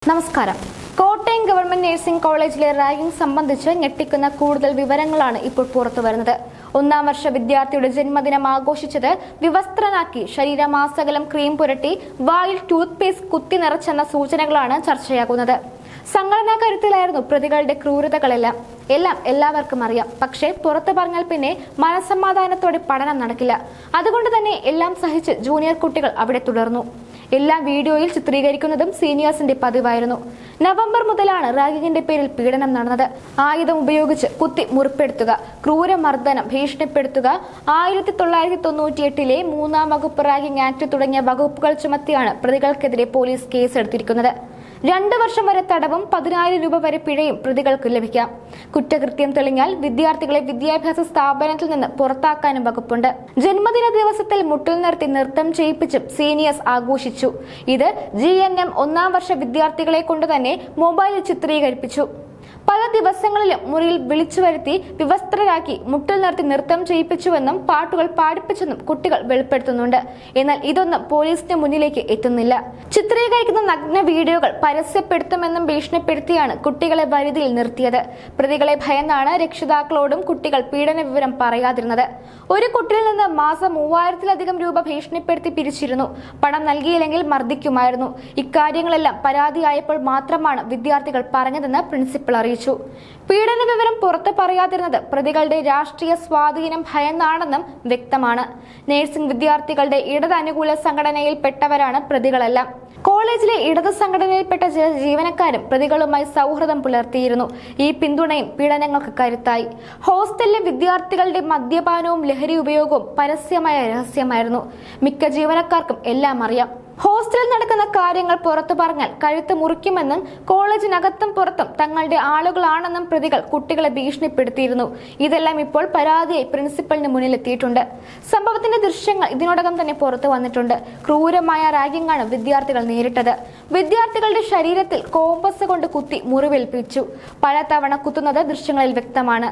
നമസ്കാരം. Kottayam government nursing കോളേജിലെ ragging സംബന്ധിച്ച് ഞെട്ടിക്കുന്ന കൂടുതൽ വിവരങ്ങളാണ് ഇപ്പോൾ പുറത്തുവരുന്നത്. 1-ാം വർഷ വിദ്യാർത്ഥിയുടെ ജന്മദിനം ആഘോഷിച്ചത് വിവസ്ത്രനാക്കി ശരീരമാസകലം ക്രീം പുരട്ടി വായിൽ ടൂത്ത് പേസ്റ്റ് കുത്തി നിറച്ചെന്ന സൂചനകളാണ് ചർച്ചയാകുന്നത്. സംഘടനാ കരുത്തിലായിരുന്നു പ്രതികളുടെ ക്രൂരതകളെല്ലാം. എല്ലാവർക്കും അറിയാം. പക്ഷേ പുറത്തു പറഞ്ഞാൽ പിന്നെ മനസ്സമാധാനത്തോടെ പഠനം നടക്കില്ല. അതുകൊണ്ട് തന്നെ എല്ലാം സഹിച്ച് ജൂനിയർ കുട്ടികൾ അവിടെ തുടർന്നു. എല്ലാം വീഡിയോയിൽ ചിത്രീകരിക്കുന്നതും സീനിയേഴ്സിന്റെ പതിവായിരുന്നു. നവംബർ മുതലാണ് റാഗിങ്ങിന്റെ പേരിൽ പീഡനം നടന്നത്. ആയുധം ഉപയോഗിച്ച് കുത്തി മുറിപ്പെടുത്തുക, ക്രൂരമർദ്ദനം, ഭീഷണിപ്പെടുത്തുക, 1998-ലെ 3-ാം വകുപ്പ് റാഗിംഗ് ആക്ട് തുടങ്ങിയ വകുപ്പുകൾ ചുമത്തിയാണ് പ്രതികൾക്കെതിരെ പോലീസ് കേസെടുത്തിരിക്കുന്നത്. 2 വർഷം വരെ തടവും 10,000 രൂപ വരെ പിഴയും പ്രതികൾക്ക് ലഭിക്കാം. കുറ്റകൃത്യം തെളിഞ്ഞാൽ വിദ്യാർത്ഥികളെ വിദ്യാഭ്യാസ സ്ഥാപനത്തിൽ നിന്ന് പുറത്താക്കാനും വകുപ്പുണ്ട്. ജന്മദിന ദിവസത്തിൽ മുട്ടിൽ നിർത്തി നൃത്തം ചെയ്യിപ്പിച്ചും സീനിയേഴ്സ് ആഘോഷിച്ചു. ഇത് GNM 1-ാം വർഷ വിദ്യാർത്ഥികളെ കൊണ്ട് തന്നെ മൊബൈലിൽ ചിത്രീകരിപ്പിച്ചു. പല ദിവസങ്ങളിലും മുറിയിൽ വിളിച്ചു വരുത്തി വിവസ്ത്രരാക്കി മുട്ടിൽ നിർത്തി നൃത്തം ചെയ്യിപ്പിച്ചുവെന്നും പാട്ടുകൾ പാടിപ്പിച്ചെന്നും കുട്ടികൾ വെളിപ്പെടുത്തുന്നുണ്ട്. എന്നാൽ ഇതൊന്നും പോലീസിന് മുന്നിലേക്ക് എത്തുന്നില്ല. ചിത്രീകരിക്കുന്ന നഗ്ന വീഡിയോകൾ പരസ്യപ്പെടുത്തുമെന്നും ഭീഷണിപ്പെടുത്തിയാണ് കുട്ടികളെ വരുതിയിൽ നിർത്തിയത്. പ്രതികളെ ഭയന്നാണ് രക്ഷിതാക്കളോടും കുട്ടികൾ പീഡന വിവരം പറയാതിരുന്നത്. ഒരു കുട്ടിയിൽ നിന്ന് മാസം 3000-ലധികം രൂപ ഭീഷണിപ്പെടുത്തി പിരിച്ചിരുന്നു. പണം നൽകിയില്ലെങ്കിൽ മർദ്ദിക്കുമായിരുന്നു. ഇക്കാര്യങ്ങളെല്ലാം പരാതിയായപ്പോൾ മാത്രമാണ് വിദ്യാർത്ഥികൾ പറഞ്ഞതെന്ന് പ്രിൻസിപ്പൽ അറിയിച്ചു. പീഡന വിവരം പുറത്തു പറയാതിരുന്നത് പ്രതികളുടെ രാഷ്ട്രീയ സ്വാധീനം ഭയന്നാണെന്നും വ്യക്തമാണ്. നഴ്സിംഗ് വിദ്യാർത്ഥികളുടെ ഇടത് അനുകൂല സംഘടനയിൽപ്പെട്ടവരാണ് പ്രതികളെല്ലാം. കോളേജിലെ ഇടത് സംഘടനയിൽപ്പെട്ട ചില ജീവനക്കാരും പ്രതികളുമായി സൗഹൃദം പുലർത്തിയിരുന്നു. ഈ പിന്തുണയും പീഡനങ്ങൾക്ക് കരുത്തായി. ഹോസ്റ്റലിലെ വിദ്യാർത്ഥികളുടെ മദ്യപാനവും ലഹരി ഉപയോഗവും പരസ്യമായ രഹസ്യമായിരുന്നു. മിക്ക ജീവനക്കാർക്കും എല്ലാം അറിയാം. ഹോസ്റ്റലിൽ നടക്കുന്ന കാര്യങ്ങൾ പുറത്തു പറഞ്ഞാൽ കഴുത്ത് മുറിക്കുമെന്നും കോളേജിനകത്തും പുറത്തും തങ്ങളുടെ ആളുകളാണെന്നും പ്രതികൾ കുട്ടികളെ ഭീഷണിപ്പെടുത്തിയിരുന്നു. ഇതെല്ലാം ഇപ്പോൾ പരാതിയായി പ്രിൻസിപ്പലിന് മുന്നിലെത്തിയിട്ടുണ്ട്. സംഭവത്തിന്റെ ദൃശ്യങ്ങൾ ഇതിനോടകം തന്നെ പുറത്തു വന്നിട്ടുണ്ട്. ക്രൂരമായ റാഗിംഗാണ് വിദ്യാർത്ഥികൾ നേരിട്ടത്. വിദ്യാർത്ഥികളുടെ ശരീരത്തിൽ കോമ്പസ് കൊണ്ട് കുത്തി മുറിവേൽപ്പിച്ചു. പലതവണ കുത്തുന്നത് ദൃശ്യങ്ങളിൽ വ്യക്തമാണ്.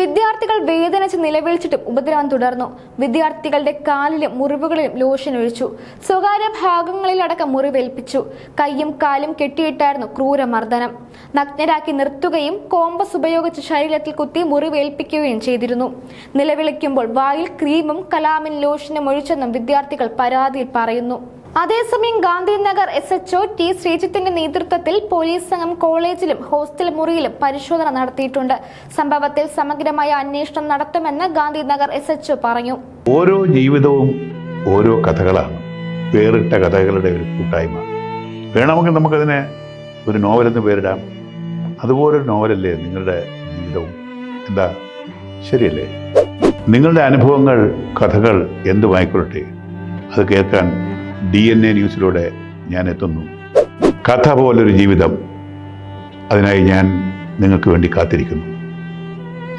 വിദ്യാർത്ഥികൾ വേദനിച്ച് നിലവിളിച്ചിട്ടും ഉപദ്രവം തുടർന്നു. വിദ്യാർത്ഥികളുടെ കാലിലും മുറിവുകളിലും ലോഷൻ ഒഴിച്ചു. സ്വകാര്യ ഭാഗങ്ങളിലടക്കം മുറിവേൽപ്പിച്ചു. കൈയും കാലും കെട്ടിയിട്ടായിരുന്നു ക്രൂരമർദ്ദനം. നഗ്നരാക്കി നിർത്തുകയും കോമ്പസ് ഉപയോഗിച്ച് ശരീരത്തിൽ കുത്തി മുറിവേൽപ്പിക്കുകയും ചെയ്തിരുന്നു. നിലവിളിക്കുമ്പോൾ വായിൽ ക്രീമും കലാമിൻ ലോഷനും ഒഴിച്ചെന്നും വിദ്യാർത്ഥികൾ പരാതിയിൽ പറയുന്നു. അതേസമയം ഗാന്ധിനഗർ SHO T ശ്രീജിത്തിന്റെ നേതൃത്വത്തിൽ പോലീസ് സംഘം കോളേജിലും ഹോസ്റ്റൽ മുറിയിലും പരിശോധന നടത്തിയിട്ടുണ്ട്. സംഭവത്തിൽ സമഗ്രമായ അന്വേഷണം നടത്തുമെന്ന് ഗാന്ധിനഗർ SHO പറഞ്ഞു. ഓരോ ജീവിതവും ഓരോ കഥകളാണ്, വേറിട്ട കഥകളുടെ ഒരു കൂട്ടായ്മ. വേണമെങ്കിൽ നമുക്കതിനെ ഒരു നോവലെന്ന് പേരിടാം. അതുപോലൊരു നോവലല്ലേ നിങ്ങളുടെ ജീവിതവും? എന്താ, ശരിയല്ലേ? നിങ്ങളുടെ അനുഭവങ്ങൾ, കഥകൾ എന്തുമായിക്കൊള്ളട്ടെ, അത് കേൾക്കാൻ DNA ന്യൂസിലൂടെ ഞാൻ എത്തുന്നു. കഥ പോലൊരു ജീവിതം, അതിനായി ഞാൻ നിങ്ങൾക്ക് വേണ്ടി കാത്തിരിക്കുന്നു.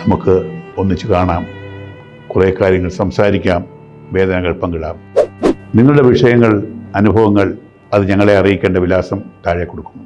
നമുക്ക് ഒന്നിച്ച് കാണാം, കുറേ കാര്യങ്ങൾ സംസാരിക്കാം, വേദനകൾ പങ്കിടാം. നിങ്ങളുടെ വിഷയങ്ങൾ, അനുഭവങ്ങൾ അത് ഞങ്ങളെ അറിയിക്കേണ്ട വിലാസം താഴെ കൊടുക്കുന്നു.